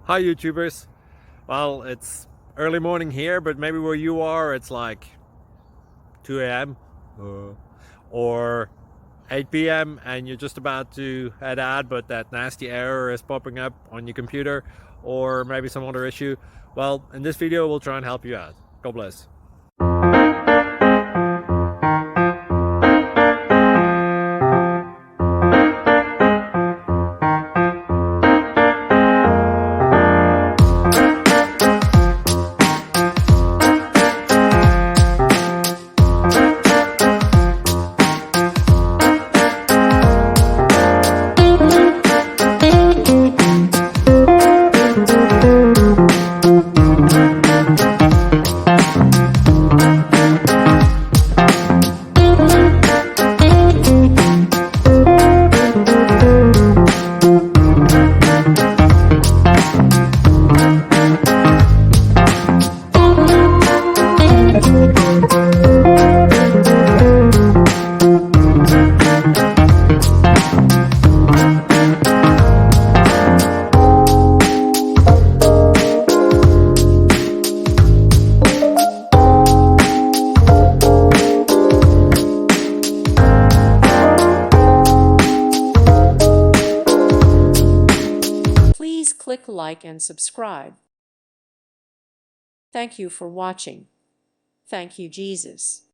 Hi YouTubers. Well, it's early morning here, but maybe where you are it's like 2 a.m. or 8 p.m. and you're just about to head out, but that nasty error is popping up on your computer, or maybe some other issue. Well, in this video we'll try and help you out. God bless. Please click like and subscribe. Thank you for watching. Thank you, Jesus.